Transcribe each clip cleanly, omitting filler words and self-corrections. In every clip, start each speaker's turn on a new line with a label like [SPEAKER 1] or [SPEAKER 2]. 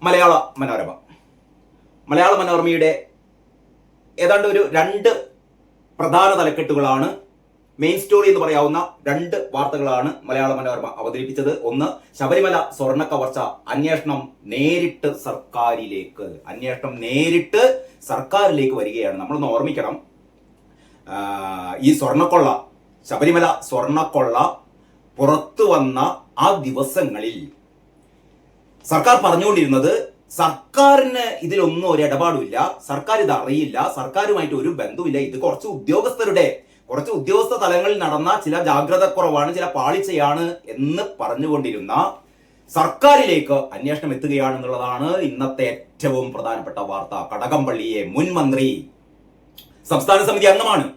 [SPEAKER 1] മലയാള മനോരമ മലയാള മനോരമയുടെ ഏതാണ്ട് ഒരു രണ്ട് പ്രധാന തലക്കെട്ടുകളാണ്, മെയിൻ സ്റ്റോറി എന്ന് പറയാവുന്ന രണ്ട് വാർത്തകളാണ് മലയാള മനോരമ അവതരിപ്പിച്ചത്. ഒന്ന്, ശബരിമല സ്വർണ്ണ കവർച്ച അന്വേഷണം നേരിട്ട് സർക്കാരിലേക്ക് വരികയാണ്. നമ്മളൊന്ന് ഓർമ്മിക്കണം, ഈ സ്വർണ്ണക്കൊള്ള, ശബരിമല സ്വർണ്ണക്കൊള്ള പുറത്തു വന്ന ആ ദിവസങ്ങളിൽ സർക്കാർ പറഞ്ഞുകൊണ്ടിരുന്നത് സർക്കാരിന് ഇതിലൊന്നും ഒരു ഇടപാടുമില്ല, സർക്കാർ ഇത് അറിയില്ല, സർക്കാരുമായിട്ട് ഒരു ബന്ധവുമില്ല, ഇത് കുറച്ച് ഉദ്യോഗസ്ഥ തലങ്ങളിൽ നടന്ന ചില ജാഗ്രത കുറവാണ്, ചില പാളിച്ചയാണ് എന്ന് പറഞ്ഞുകൊണ്ടിരുന്ന സർക്കാരിലേക്ക് അന്വേഷണം എത്തുകയാണെന്നുള്ളതാണ് ഇന്നത്തെ ഏറ്റവും പ്രധാനപ്പെട്ട വാർത്ത. കടകംപള്ളിയെ, മുൻ മന്ത്രി, സംസ്ഥാന സമിതി അംഗമാണ്,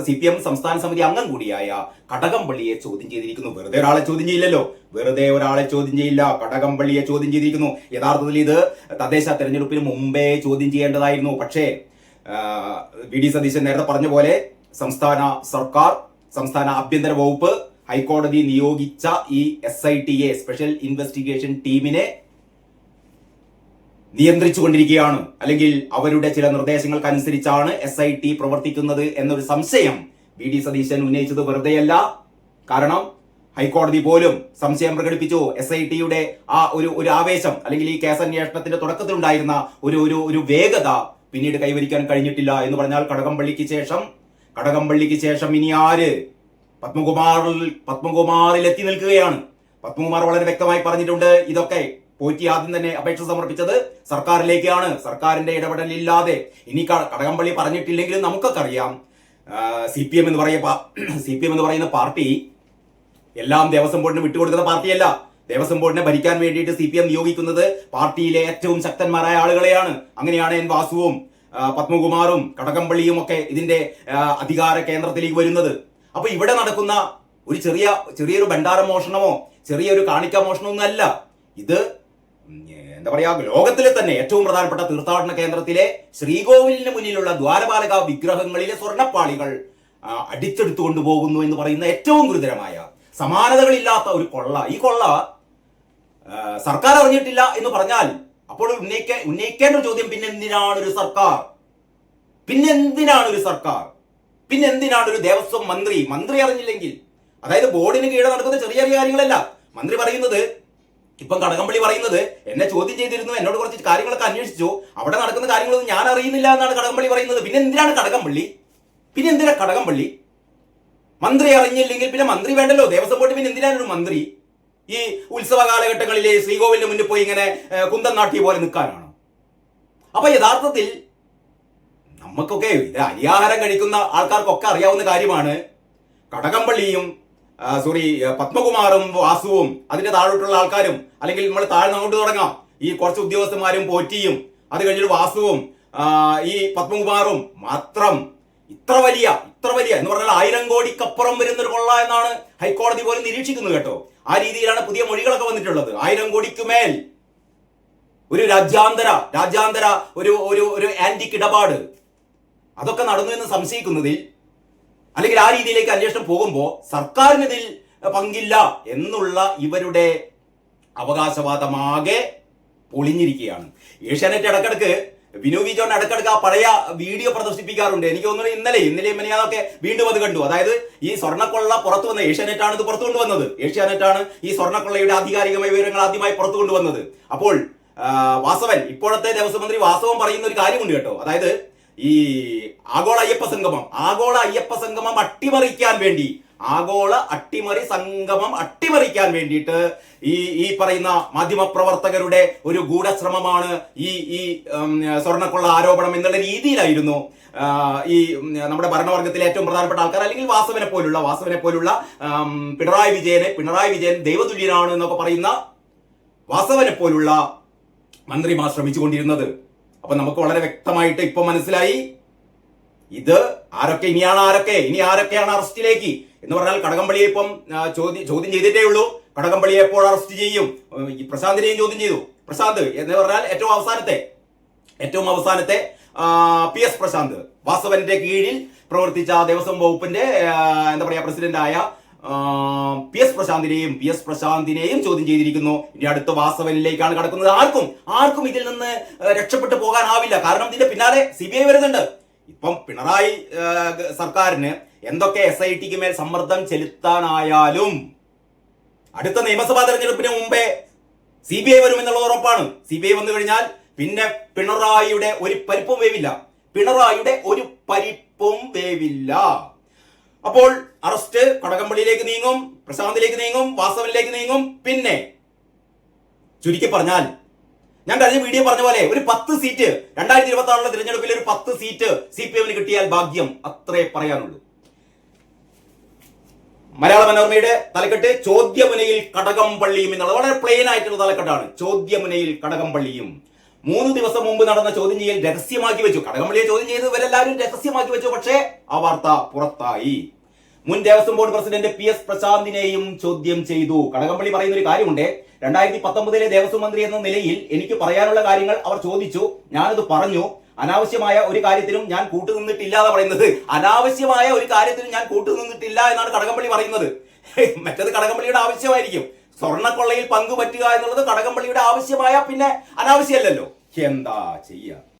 [SPEAKER 1] CPM സംസ്ഥാന സമിതി അംഗം കൂടിയായ കടകംപള്ളിയെ ചോദ്യം ചെയ്തിരിക്കുന്നു. വെറുതെ ഒരാളെ ചോദ്യം ചെയ്യില്ല, കടകംപള്ളിയെ ചോദ്യം ചെയ്തിരിക്കുന്നു. യഥാർത്ഥത്തിൽ ഇത് തദ്ദേശ തെരഞ്ഞെടുപ്പിന് മുമ്പേ ചോദ്യം ചെയ്യേണ്ടതായിരുന്നു. പക്ഷേ വി ഡി സതീശൻ നേരത്തെ പറഞ്ഞ പോലെ സംസ്ഥാന സർക്കാർ, സംസ്ഥാന ആഭ്യന്തര വകുപ്പ്, ഹൈക്കോടതി നിയോഗിച്ച ഈ SITA സ്പെഷ്യൽ ഇൻവെസ്റ്റിഗേഷൻ ടീമിനെ നിയന്ത്രിച്ചു കൊണ്ടിരിക്കുകയാണ്, അല്ലെങ്കിൽ അവരുടെ ചില നിർദ്ദേശങ്ങൾക്കനുസരിച്ചാണ് SIT പ്രവർത്തിക്കുന്നത് എന്നൊരു സംശയം വി ഡി സതീശൻ ഉന്നയിച്ചത് വെറുതെയല്ല. കാരണം ഹൈക്കോടതി പോലും സംശയം പ്രകടിപ്പിച്ചു. SITയുടെ ആ ഒരു ആവേശം, അല്ലെങ്കിൽ ഈ കേസ് അന്വേഷണത്തിന്റെ തുടക്കത്തിലുണ്ടായിരുന്ന ഒരു വേഗത പിന്നീട് കൈവരിക്കാൻ കഴിഞ്ഞിട്ടില്ല എന്ന് പറഞ്ഞാൽ കടകംപള്ളിക്ക് ശേഷം ഇനി ആര്? പത്മകുമാറിൽ എത്തി നിൽക്കുകയാണ്. പത്മകുമാർ വളരെ വ്യക്തമായി പറഞ്ഞിട്ടുണ്ട്, ഇതൊക്കെ പോറ്റി ആദ്യം തന്നെ അപേക്ഷ സമർപ്പിച്ചത് സർക്കാരിലേക്കാണ്, സർക്കാരിന്റെ ഇടപെടലില്ലാതെ. ഇനി കടകംപള്ളി പറഞ്ഞിട്ടില്ലെങ്കിലും നമുക്കൊക്കെ അറിയാം, CPM എന്ന് പറയുന്ന പാർട്ടി എല്ലാം ദേവസ്വം ബോർഡിന് വിട്ടുകൊടുക്കുന്ന പാർട്ടിയല്ല. ദേവസ്വം ബോർഡിനെ ഭരിക്കാൻ വേണ്ടിയിട്ട് CPM നിയോഗിക്കുന്നത് പാർട്ടിയിലെ ഏറ്റവും ശക്തന്മാരായ ആളുകളെയാണ്. അങ്ങനെയാണ് N വാസുവും പത്മകുമാറും കടകംപള്ളിയും ഒക്കെ ഇതിന്റെ അധികാര കേന്ദ്രത്തിലേക്ക് വരുന്നത്. അപ്പൊ ഇവിടെ നടക്കുന്ന ഒരു ചെറിയൊരു ഭണ്ഡാര മോഷണമോ ചെറിയൊരു കാണിക്ക മോഷണമൊന്നും അല്ല. ഇത് എന്താ പറയാ, ലോകത്തിലെ തന്നെ ഏറ്റവും പ്രധാനപ്പെട്ട തീർത്ഥാടന കേന്ദ്രത്തിലെ ശ്രീകോവിലിന് മുന്നിലുള്ള ദ്വാരപാലക വിഗ്രഹങ്ങളിലെ സ്വർണ്ണപ്പാളികൾ അടിച്ചെടുത്തു കൊണ്ടുപോകുന്നു എന്ന് പറയുന്ന ഏറ്റവും ഗുരുതരമായ, സമാനതകളില്ലാത്ത ഒരു കൊള്ള. ഈ കൊള്ള സർക്കാർ അറിഞ്ഞിട്ടില്ല എന്ന് പറഞ്ഞാൽ അപ്പോൾ ഉന്നയിക്കേണ്ട ഒരു ചോദ്യം, പിന്നെന്തിനാണ് ഒരു ദേവസ്വം മന്ത്രി അറിഞ്ഞില്ലെങ്കിൽ? അതായത് ബോർഡിന് കീഴെ നടക്കുന്ന ചെറിയ കാര്യങ്ങളല്ല മന്ത്രി പറയുന്നത്. ഇപ്പം കടകംപള്ളി പറയുന്നത്, എന്നെ ചോദ്യം ചെയ്തിരുന്നു, എന്നോട് കുറച്ച് കാര്യങ്ങളൊക്കെ അന്വേഷിച്ചു, അവിടെ നടക്കുന്ന കാര്യങ്ങളൊന്നും ഞാൻ അറിയുന്നില്ല എന്നാണ് കടകംപള്ളി പറയുന്നത്. പിന്നെ എന്തിനാണ് കടകംപള്ളി? മന്ത്രി അറിഞ്ഞില്ലെങ്കിൽ പിന്നെ മന്ത്രി വേണ്ടല്ലോ, ദേവസ്വം ബോർഡ് പിന്നെ എന്തിനാണ് ഒരു മന്ത്രി? ഈ ഉത്സവ കാലഘട്ടങ്ങളിലെ ശ്രീകോവിലിന് മുന്നിൽ പോയി ഇങ്ങനെ കുന്തം നാട്ടിയ പോലെ നിൽക്കാനാണോ? അപ്പൊ യഥാർത്ഥത്തിൽ നമുക്കൊക്കെ ഇത് അരിയാഹാരം കഴിക്കുന്ന ആൾക്കാർക്കൊക്കെ അറിയാവുന്ന കാര്യമാണ്. കടകംപള്ളിയും പത്മകുമാറും വാസുവും അതിന്റെ താഴോട്ടുള്ള ആൾക്കാരും, അല്ലെങ്കിൽ നമ്മൾ താഴ്ന്ന് അങ്ങോട്ട് തുടങ്ങാം, ഈ കുറച്ച് ഉദ്യോഗസ്ഥന്മാരും പോറ്റിയും അത് കഴിഞ്ഞൊരു വാസുവും ഈ പത്മകുമാറും മാത്രം ഇത്ര വലിയ എന്ന് പറഞ്ഞാൽ 1000 കോടിക്കപ്പുറം വരുന്നൊരു കൊള്ള എന്നാണ് ഹൈക്കോടതി പോലും നിരീക്ഷിക്കുന്നത് കേട്ടോ. ആ രീതിയിലാണ് പുതിയ മൊഴികളൊക്കെ വന്നിട്ടുള്ളത്. 1000 കോടിക്കുമേൽ ഒരു രാജ്യാന്തര ഒരു ആന്റിക് ഇടപാട് അതൊക്കെ നടന്നു എന്ന് സംശയിക്കുന്നതിൽ, അല്ലെങ്കിൽ ആ രീതിയിലേക്ക് അന്വേഷണം പോകുമ്പോൾ സർക്കാരിനിതിൽ പങ്കില്ല എന്നുള്ള ഇവരുടെ അവകാശവാദമാകെ പൊളിഞ്ഞിരിക്കുകയാണ്. ഏഷ്യാനെറ്റ് ഇടക്കിടക്ക് വിനു വി ജോൺ ഇടക്കിടക്ക് ആ പഴയ വീഡിയോ പ്രദർശിപ്പിക്കാറുണ്ട്. എനിക്ക് തോന്നുന്നു ഇന്നലെയും മെനിയാന്നൊക്കെ വീണ്ടും അത് കണ്ടു. അതായത് ഈ സ്വർണ്ണക്കൊള്ള പുറത്തു വന്ന ഏഷ്യാനെറ്റാണ് ഇത് പുറത്തു കൊണ്ടുവന്നത്. ഏഷ്യാനെറ്റാണ് ഈ സ്വർണ്ണക്കൊള്ളയുടെ ആധികാരികമായ വിവരങ്ങൾ ആദ്യമായി പുറത്തു കൊണ്ടുവന്നത്. അപ്പോൾ വാസവൻ, ഇപ്പോഴത്തെ ദേവസ്വം മന്ത്രി വാസവൻ പറയുന്ന ഒരു കാര്യമുണ്ട് കേട്ടോ. അതായത് ഈ ആഗോള അയ്യപ്പ സംഗമം അട്ടിമറിക്കാൻ വേണ്ടിയിട്ട് ഈ പറയുന്ന മാധ്യമപ്രവർത്തകരുടെ ഒരു ഗൂഢശ്രമമാണ് ഈ സ്വർണ്ണക്കൊള്ള ആരോപണം എന്നുള്ള രീതിയിലായിരുന്നു ഈ നമ്മുടെ ഭരണവർഗത്തിലെ ഏറ്റവും പ്രധാനപ്പെട്ട ആൾക്കാർ, അല്ലെങ്കിൽ വാസവനെ പോലുള്ള പിണറായി വിജയൻ ദൈവതുല്യനാണ് എന്നൊക്കെ പറയുന്ന വാസവനെ പോലുള്ള മന്ത്രിമാർ ശ്രമിച്ചുകൊണ്ടിരുന്നത്. അപ്പൊ നമുക്ക് വളരെ വ്യക്തമായിട്ട് ഇപ്പൊ മനസ്സിലായി, ഇത് ഇനി ആരൊക്കെയാണ് അറസ്റ്റിലേക്ക് എന്ന് പറഞ്ഞാൽ കടകംപള്ളിയെ ഇപ്പം ചോദ്യം ചെയ്തിട്ടേ ഉള്ളൂ. കടകംപള്ളിയെ എപ്പോൾ അറസ്റ്റ് ചെയ്യും? പ്രശാന്തിനെയും ചോദ്യം ചെയ്തു. പ്രശാന്ത് എന്ന് പറഞ്ഞാൽ ഏറ്റവും അവസാനത്തെ PS പ്രശാന്ത്, വാസവന്റെ കീഴിൽ പ്രവർത്തിച്ച ദേവസ്വം വകുപ്പിന്റെ പ്രസിഡന്റായ പി എസ് പ്രശാന്തിനെയും ചോദ്യം ചെയ്തിരിക്കുന്നു. ഇനി അടുത്ത വാസവനിലേക്കാണ് കടക്കുന്നത്. ആർക്കും ഇതിൽ നിന്ന് രക്ഷപ്പെട്ടു പോകാനാവില്ല. കാരണം ഇതിന്റെ പിന്നാലെ CBI വരുന്നുണ്ട്. ഇപ്പം പിണറായി സർക്കാരിന് എന്തൊക്കെ SITക്ക് മേൽ സമ്മർദ്ദം ചെലുത്താനായാലും അടുത്ത നിയമസഭാ തെരഞ്ഞെടുപ്പിന് മുമ്പേ CBI വരുമെന്നുള്ളത് ഉറപ്പാണ്. CBI വന്നു കഴിഞ്ഞാൽ പിന്നെ പിണറായിയുടെ ഒരു പരിപ്പും വേവില്ല. അപ്പോൾ അറസ്റ്റ് കടകംപള്ളിയിലേക്ക് നീങ്ങും, പ്രശാന്തിലേക്ക് നീങ്ങും, വാസവനിലേക്ക് നീങ്ങും. പിന്നെ ചുരുക്കി പറഞ്ഞാൽ ഞാൻ കഴിഞ്ഞ വീഡിയോ പറഞ്ഞ പോലെ ഒരു 10 സീറ്റ് 2026 തിരഞ്ഞെടുപ്പിൽ ഒരു 10 സീറ്റ് CPM കിട്ടിയാൽ ഭാഗ്യം, അത്രേ പറയാനുള്ളൂ. മലയാള മനോരമയുടെ തലക്കെട്ട് ചോദ്യമുനയിൽ കടകംപള്ളിയും എന്നുള്ളത് വളരെ പ്ലെയിൻ ആയിട്ടുള്ള തലക്കെട്ടാണ്. ചോദ്യമുനയിൽ കടകംപള്ളിയും. 3 ദിവസം മുമ്പ് നടന്ന ചോദ്യം ചെയ്യൽ രഹസ്യമാക്കി വെച്ചു. കടകംപള്ളിയെ ചോദ്യം ചെയ്ത് ഇവരെല്ലാവരും രഹസ്യമാക്കി വെച്ചു. പക്ഷേ ആ വാർത്ത പുറത്തായി. മുൻ ദേവസ്വം ബോർഡ് പ്രസിഡന്റ് PS പ്രശാന്തിനെയും ചോദ്യം ചെയ്തു. കടകംപള്ളി പറയുന്ന ഒരു കാര്യമുണ്ട്. 2019 ദേവസ്വം മന്ത്രി എന്ന നിലയിൽ എനിക്ക് പറയാനുള്ള കാര്യങ്ങൾ അവർ ചോദിച്ചു, ഞാനത് പറഞ്ഞു. അനാവശ്യമായ ഒരു കാര്യത്തിനും ഞാൻ കൂട്ടുനിന്നിട്ടില്ല എന്ന് പറയുന്നത്. അനാവശ്യമായ ഒരു കാര്യത്തിനും ഞാൻ കൂട്ടുനിന്നിട്ടില്ല എന്നാണ് കടകംപള്ളി പറയുന്നത്. മറ്റത് കടകംപള്ളിയുടെ ആവശ്യമായിരിക്കും. സ്വർണ്ണക്കൊള്ളയിൽ പങ്കുപറ്റുക എന്നുള്ളത് കടകംപള്ളിയുടെ ആവശ്യമായ പിന്നെ അനാവശ്യമല്ലല്ലോ. എന്താ ചെയ്യാ?